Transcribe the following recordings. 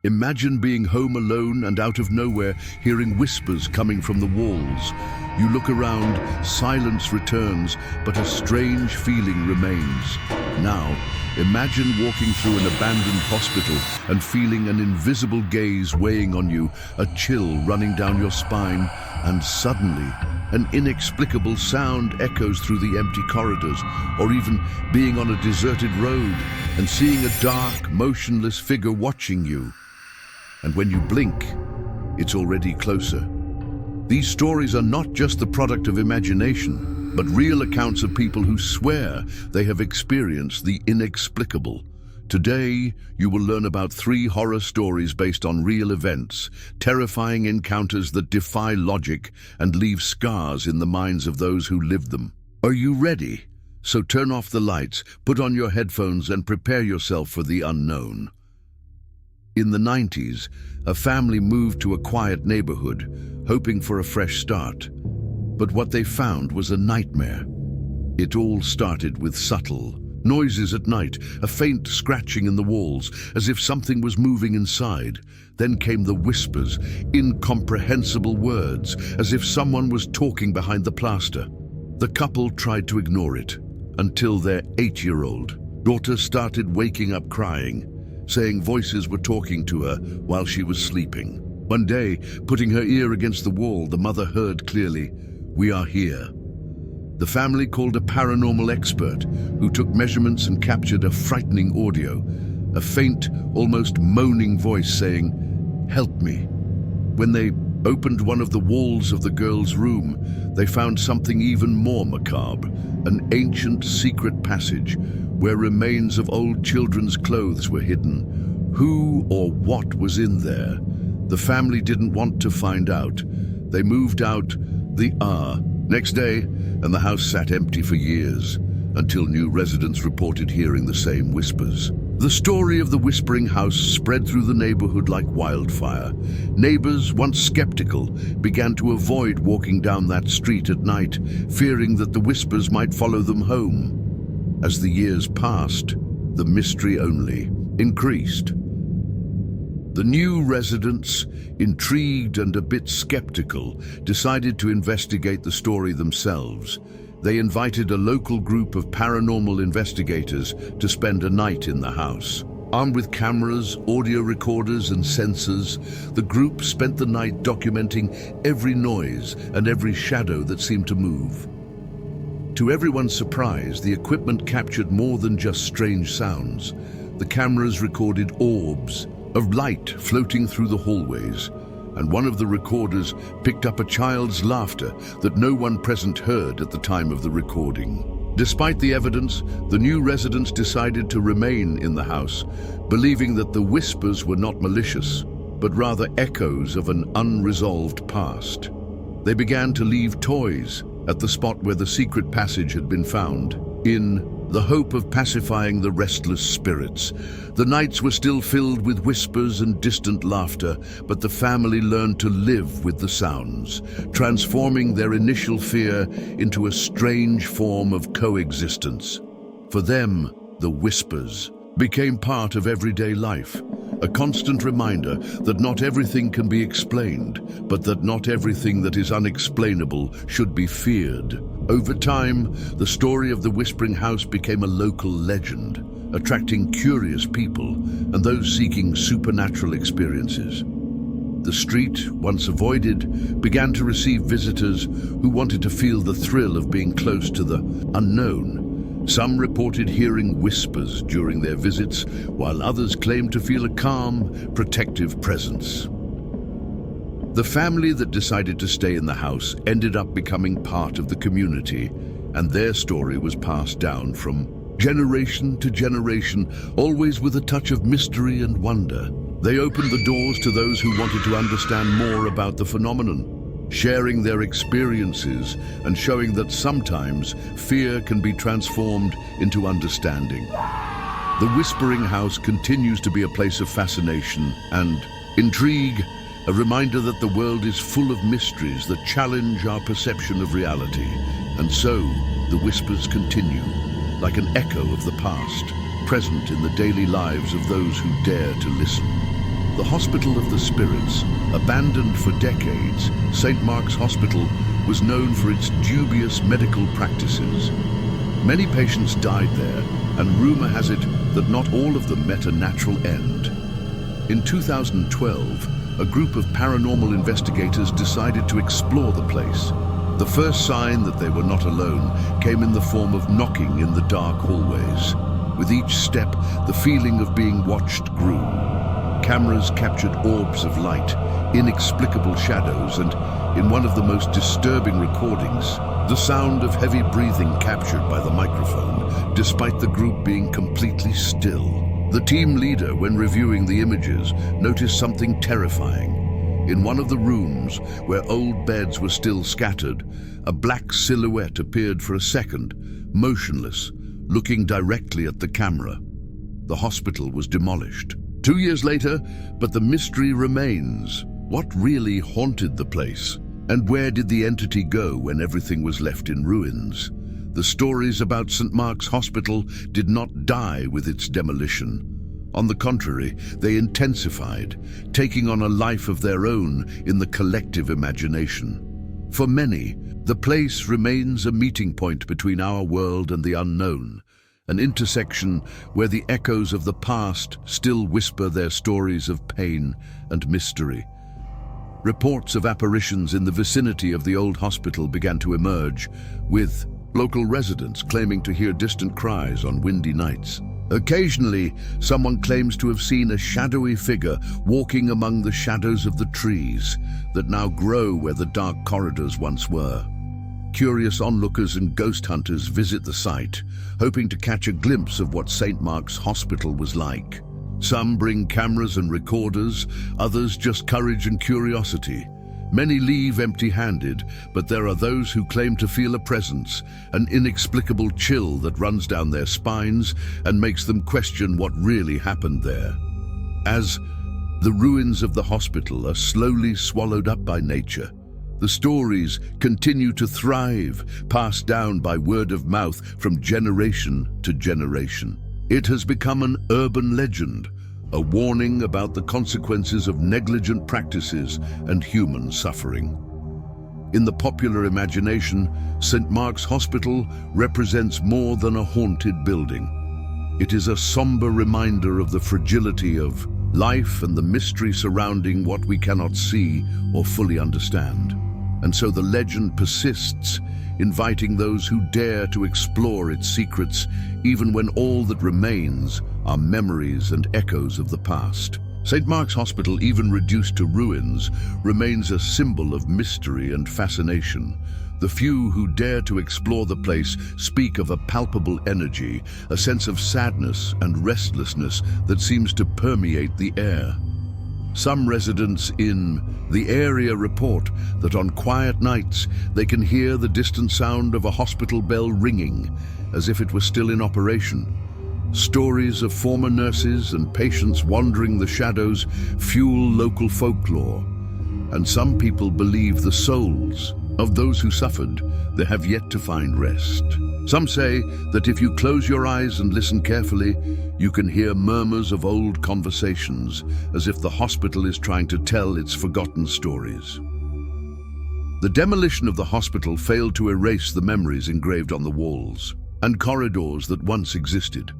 Imagine being home alone and out of nowhere hearing whispers coming from the walls. You look around, silence returns, but a strange feeling remains. Now, imagine walking through an abandoned hospital and feeling an invisible gaze weighing on you, a chill running down your spine, and suddenly, an inexplicable sound echoes through the empty corridors, or even being on a deserted road and seeing a dark, motionless figure watching you. And when you blink, it's already closer. These stories are not just the product of imagination, but real accounts of people who swear they have experienced the inexplicable. Today, you will learn about 3 horror stories based on real events, terrifying encounters that defy logic and leave scars in the minds of those who lived them. Are you ready? So turn off the lights, put on your headphones, and prepare yourself for the unknown. In the 90s, a family moved to a quiet neighborhood, hoping for a fresh start. But what they found was a nightmare. It all started with subtle noises at night, a faint scratching in the walls, as if something was moving inside. Then came the whispers, incomprehensible words, as if someone was talking behind the plaster. The couple tried to ignore it, until their 8-year-old daughter started waking up crying, saying voices were talking to her while she was sleeping. One day, putting her ear against the wall, the mother heard clearly, "We are here." The family called a paranormal expert who took measurements and captured a frightening audio, a faint, almost moaning voice saying, "Help me." When they opened one of the walls of the girl's room, they found something even more macabre, an ancient secret passage where remains of old children's clothes were hidden. Who or what was in there? The family didn't want to find out. They moved out the next day, and the house sat empty for years, until new residents reported hearing the same whispers. The story of the whispering house spread through the neighborhood like wildfire. Neighbors, once skeptical, began to avoid walking down that street at night, fearing that the whispers might follow them home. As the years passed, the mystery only increased. The new residents, intrigued and a bit skeptical, decided to investigate the story themselves. They invited a local group of paranormal investigators to spend a night in the house. Armed with cameras, audio recorders, and sensors, the group spent the night documenting every noise and every shadow that seemed to move. To everyone's surprise, the equipment captured more than just strange sounds. The cameras recorded orbs of light floating through the hallways, and one of the recorders picked up a child's laughter that no one present heard at the time of the recording. Despite the evidence, the new residents decided to remain in the house, believing that the whispers were not malicious, but rather echoes of an unresolved past. They began to leave toys at the spot where the secret passage had been found, in the hope of pacifying the restless spirits. The nights were still filled with whispers and distant laughter, but the family learned to live with the sounds, transforming their initial fear into a strange form of coexistence. For them, the whispers became part of everyday life, a constant reminder that not everything can be explained, but that not everything that is unexplainable should be feared. Over time, the story of the Whispering House became a local legend, attracting curious people and those seeking supernatural experiences. The street, once avoided, began to receive visitors who wanted to feel the thrill of being close to the unknown. Some reported hearing whispers during their visits, while others claimed to feel a calm, protective presence. The family that decided to stay in the house ended up becoming part of the community, and their story was passed down from generation to generation, always with a touch of mystery and wonder. They opened the doors to those who wanted to understand more about the phenomenon, sharing their experiences and showing that sometimes fear can be transformed into understanding. The Whispering House continues to be a place of fascination and intrigue, a reminder that the world is full of mysteries that challenge our perception of reality. And so, the whispers continue, like an echo of the past, present in the daily lives of those who dare to listen. The Hospital of the Spirits, abandoned for decades, St. Mark's Hospital was known for its dubious medical practices. Many patients died there, and rumor has it that not all of them met a natural end. In 2012, a group of paranormal investigators decided to explore the place. The first sign that they were not alone came in the form of knocking in the dark hallways. With each step, the feeling of being watched grew. Cameras captured orbs of light, inexplicable shadows, and, in one of the most disturbing recordings, the sound of heavy breathing captured by the microphone, despite the group being completely still. The team leader, when reviewing the images, noticed something terrifying. In one of the rooms, where old beds were still scattered, a black silhouette appeared for a second, motionless, looking directly at the camera. The hospital was demolished. 2 years later, but the mystery remains. What really haunted the place? And where did the entity go when everything was left in ruins? The stories about St. Mark's Hospital did not die with its demolition. On the contrary, they intensified, taking on a life of their own in the collective imagination. For many, the place remains a meeting point between our world and the unknown, an intersection where the echoes of the past still whisper their stories of pain and mystery. Reports of apparitions in the vicinity of the old hospital began to emerge, with local residents claiming to hear distant cries on windy nights. Occasionally, someone claims to have seen a shadowy figure walking among the shadows of the trees that now grow where the dark corridors once were. Curious onlookers and ghost hunters visit the site, hoping to catch a glimpse of what St. Mark's Hospital was like. Some bring cameras and recorders, others just courage and curiosity. Many leave empty-handed, but there are those who claim to feel a presence, an inexplicable chill that runs down their spines and makes them question what really happened there. As the ruins of the hospital are slowly swallowed up by nature, the stories continue to thrive, passed down by word of mouth from generation to generation. It has become an urban legend, a warning about the consequences of negligent practices and human suffering. In the popular imagination, St. Mark's Hospital represents more than a haunted building. It is a somber reminder of the fragility of life and the mystery surrounding what we cannot see or fully understand. And so the legend persists, inviting those who dare to explore its secrets, even when all that remains are memories and echoes of the past. St. Mark's Hospital, even reduced to ruins, remains a symbol of mystery and fascination. The few who dare to explore the place speak of a palpable energy, a sense of sadness and restlessness that seems to permeate the air. Some residents in the area report that on quiet nights they can hear the distant sound of a hospital bell ringing, as if it were still in operation. Stories of former nurses and patients wandering the shadows fuel local folklore, and some people believe the souls of those who suffered there have yet to find rest. Some say that if you close your eyes and listen carefully, you can hear murmurs of old conversations, as if the hospital is trying to tell its forgotten stories. The demolition of the hospital failed to erase the memories engraved on the walls and corridors that once existed.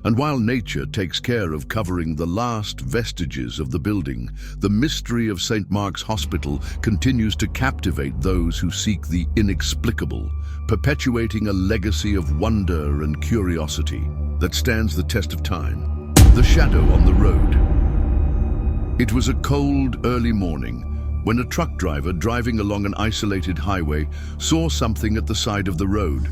And while nature takes care of covering the last vestiges of the building, the mystery of St. Mark's Hospital continues to captivate those who seek the inexplicable, perpetuating a legacy of wonder and curiosity that stands the test of time. The shadow on the road. It was a cold, early morning when a truck driver driving along an isolated highway saw something at the side of the road.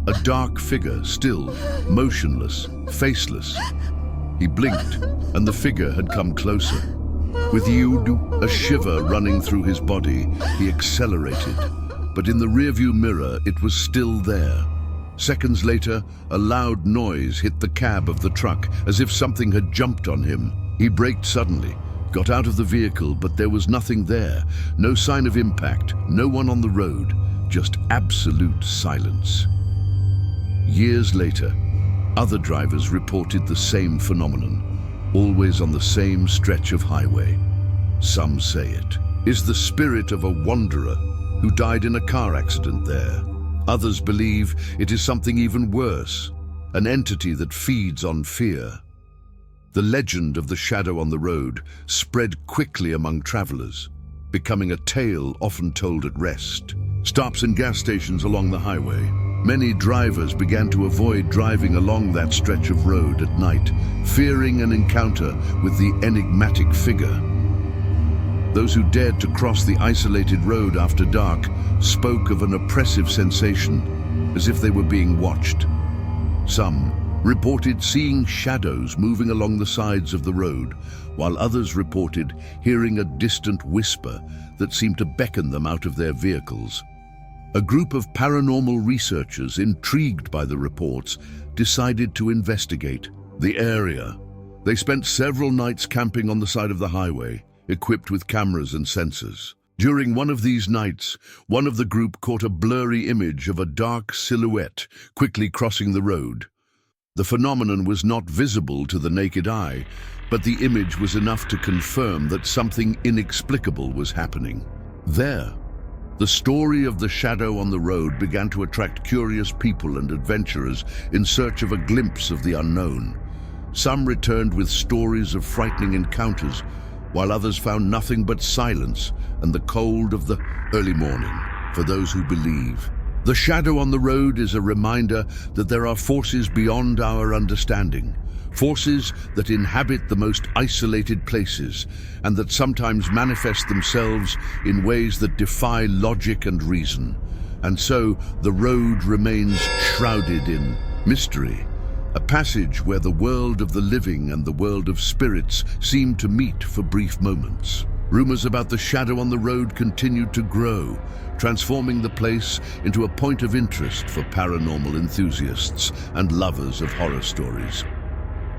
A dark figure, still, motionless, faceless. He blinked, and the figure had come closer. With a shiver running through his body, he accelerated. But in the rearview mirror, it was still there. Seconds later, a loud noise hit the cab of the truck, as if something had jumped on him. He braked suddenly, got out of the vehicle, but there was nothing there. No sign of impact, no one on the road, just absolute silence. Years later, other drivers reported the same phenomenon. always on the same stretch of highway. Some say it is the spirit of a wanderer who died in a car accident there. Others believe it is something even worse, an entity that feeds on fear. The legend of the shadow on the road spread quickly among travelers, becoming a tale often told at rest. Stops and gas stations along the highway. Many drivers began to avoid driving along that stretch of road at night, fearing an encounter with the enigmatic figure. Those who dared to cross the isolated road after dark spoke of an oppressive sensation, as if they were being watched. Some reported seeing shadows moving along the sides of the road, while others reported hearing a distant whisper that seemed to beckon them out of their vehicles. A group of paranormal researchers, intrigued by the reports, decided to investigate the area. They spent several nights camping on the side of the highway, equipped with cameras and sensors. During one of these nights, one of the group caught a blurry image of a dark silhouette quickly crossing the road. The phenomenon was not visible to the naked eye, but the image was enough to confirm that something inexplicable was happening. There, the story of the shadow on the road began to attract curious people and adventurers in search of a glimpse of the unknown. Some returned with stories of frightening encounters, while others found nothing but silence and the cold of the early morning for those who believe. The shadow on the road is a reminder that there are forces beyond our understanding, forces that inhabit the most isolated places and that sometimes manifest themselves in ways that defy logic and reason. And so the road remains shrouded in mystery, a passage where the world of the living and the world of spirits seem to meet for brief moments. Rumors about the shadow on the road continued to grow, transforming the place into a point of interest for paranormal enthusiasts and lovers of horror stories.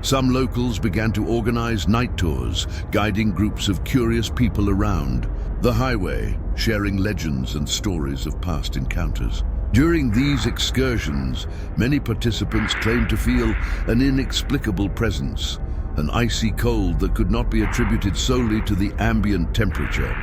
Some locals began to organize night tours, guiding groups of curious people around the highway, sharing legends and stories of past encounters. During these excursions, many participants claimed to feel an inexplicable presence, an icy cold that could not be attributed solely to the ambient temperature.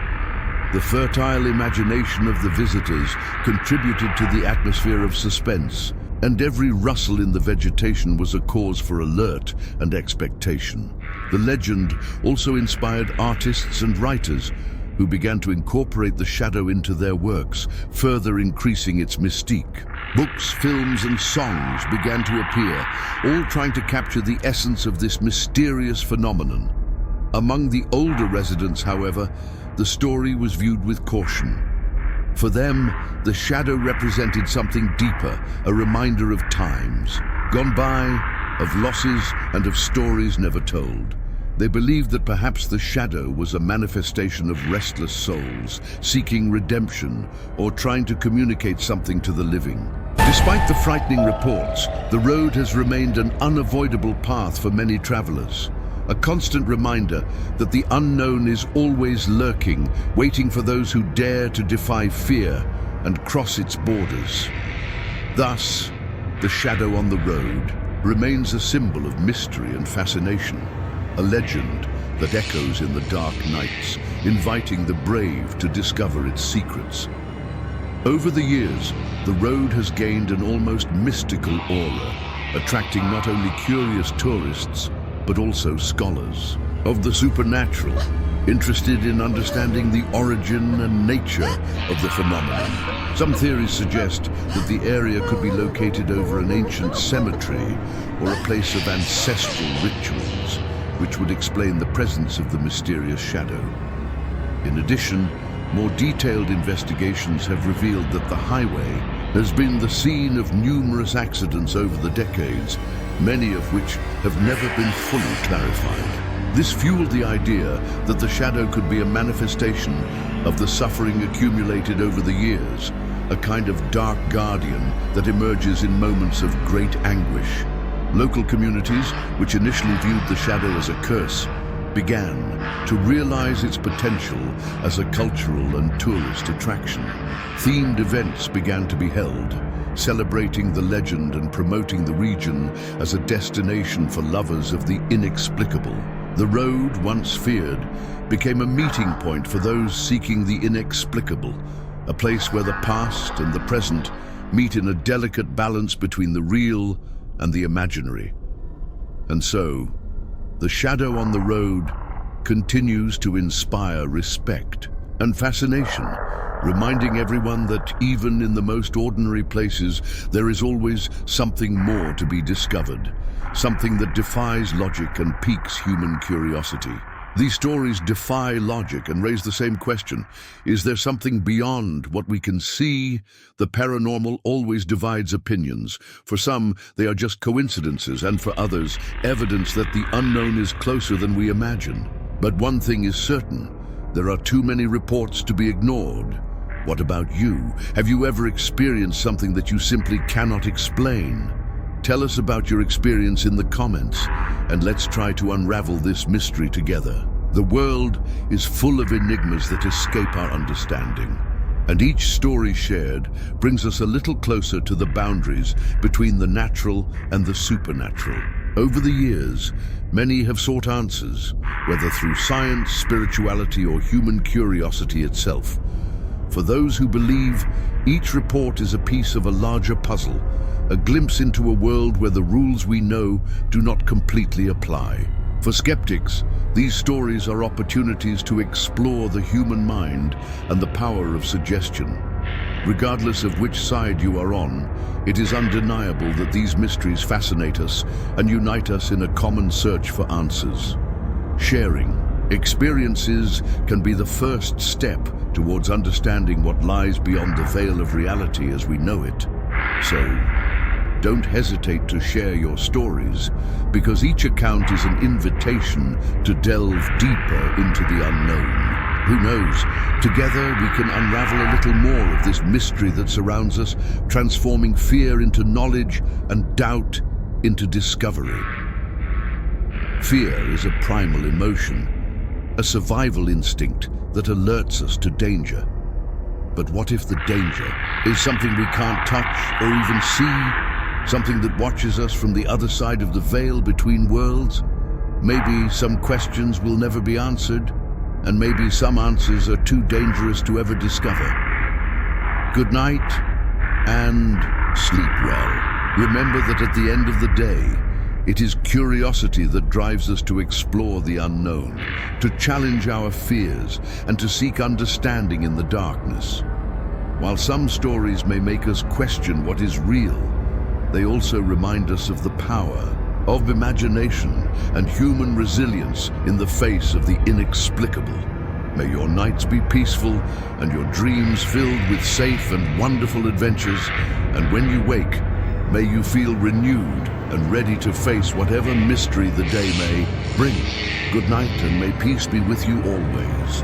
The fertile imagination of the visitors contributed to the atmosphere of suspense, and every rustle in the vegetation was a cause for alert and expectation. The legend also inspired artists and writers who began to incorporate the shadow into their works, further increasing its mystique. Books, films, and songs began to appear, all trying to capture the essence of this mysterious phenomenon. Among the older residents, however, the story was viewed with caution. For them, the shadow represented something deeper, a reminder of times gone by, of losses, and of stories never told. They believed that perhaps the shadow was a manifestation of restless souls, seeking redemption or trying to communicate something to the living. Despite the frightening reports, the road has remained an unavoidable path for many travelers, a constant reminder that the unknown is always lurking, waiting for those who dare to defy fear and cross its borders. Thus, the shadow on the road remains a symbol of mystery and fascination, a legend that echoes in the dark nights, inviting the brave to discover its secrets. Over the years, the road has gained an almost mystical aura, attracting not only curious tourists, but also scholars of the supernatural, interested in understanding the origin and nature of the phenomenon. Some theories suggest that the area could be located over an ancient cemetery or a place of ancestral rituals, which would explain the presence of the mysterious shadow. In addition, more detailed investigations have revealed that the highway has been the scene of numerous accidents over the decades, many of which have never been fully clarified. This fueled the idea that the shadow could be a manifestation of the suffering accumulated over the years, a kind of dark guardian that emerges in moments of great anguish. Local communities, which initially viewed the shadow as a curse, began to realize its potential as a cultural and tourist attraction. Themed events began to be held, celebrating the legend and promoting the region as a destination for lovers of the inexplicable. The road, once feared, became a meeting point for those seeking the inexplicable, a place where the past and the present meet in a delicate balance between the real and the imaginary. And so, the shadow on the road continues to inspire respect and fascination, reminding everyone that even in the most ordinary places, there is always something more to be discovered, something that defies logic and piques human curiosity. These stories defy logic and raise the same question: is there something beyond what we can see? The paranormal always divides opinions. For some, they are just coincidences, and for others, evidence that the unknown is closer than we imagine. But one thing is certain: there are too many reports to be ignored. What about you? Have you ever experienced something that you simply cannot explain? Tell us about your experience in the comments, and let's try to unravel this mystery together. The world is full of enigmas that escape our understanding, and each story shared brings us a little closer to the boundaries between the natural and the supernatural. Over the years, many have sought answers, whether through science, spirituality, or human curiosity itself. For those who believe, each report is a piece of a larger puzzle, a glimpse into a world where the rules we know do not completely apply. For skeptics, these stories are opportunities to explore the human mind and the power of suggestion. Regardless of which side you are on, it is undeniable that these mysteries fascinate us and unite us in a common search for answers. Sharing experiences can be the first step towards understanding what lies beyond the veil of reality as we know it. So, don't hesitate to share your stories, because each account is an invitation to delve deeper into the unknown. Who knows, together we can unravel a little more of this mystery that surrounds us, transforming fear into knowledge and doubt into discovery. Fear is a primal emotion, a survival instinct that alerts us to danger. But what if the danger is something we can't touch or even see? Something that watches us from the other side of the veil between worlds? Maybe some questions will never be answered, and maybe some answers are too dangerous to ever discover. Good night, and sleep well. Remember that at the end of the day, it is curiosity that drives us to explore the unknown, to challenge our fears, and to seek understanding in the darkness. While some stories may make us question what is real, they also remind us of the power of imagination and human resilience in the face of the inexplicable. May your nights be peaceful and your dreams filled with safe and wonderful adventures, and when you wake, may you feel renewed and ready to face whatever mystery the day may bring. Good night, and may peace be with you always.